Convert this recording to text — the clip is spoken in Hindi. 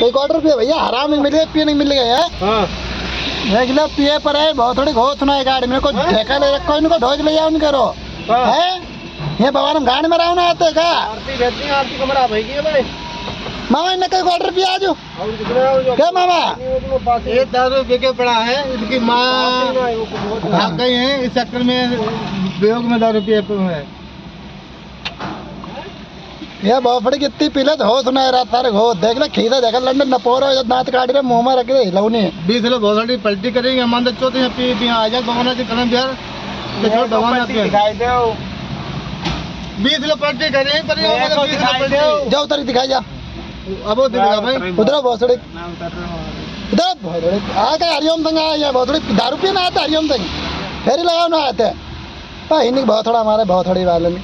कोई क्वार्टर पिए भैया हराम नहीं मिले पिए नहीं मिल गए है। हाँ देख लो पिए पर है बहुत थोड़ी घोष सुना है गाड़ी में को ढेका ले रखो इनको ढोज ले जाओ करो है ये भगवान गाड़ी में रहो ना आते का आरती कमरा भाई की भाई मामा इन्हें कोई क्वार्टर पिया आज और कितना क्या मामा ये 10 रुपये के पड़ा है इसकी माँ भाग गई है इस चक्कर में बेहोग में 10 रुपये है। ये बहुत बड़ी कितनी पीले हो सुना है रात सारे घो देख ले खीरा देख लंडन नपोरो दांत काट रहे मुंह में रख दे लौनी 20 लोग बहुत सारी पलटी करेंगे मान दो चौथे पी आ जाए भगवान से कलम बिहार भगवान दिखाई दो 20 लोग पलटी करेंगे पर जाओ उतर दिखाई जा अब वो दिखा भाई उधर बहुत बड़े इधर बहुत बड़े आ गए हरिओम संग आया बहुत बड़े दारू पिए ना आते हरिओम संग फेरी लगाओ ना आते भाई नहीं बहुत थोड़ा हमारे बहुत थोड़ी वाले में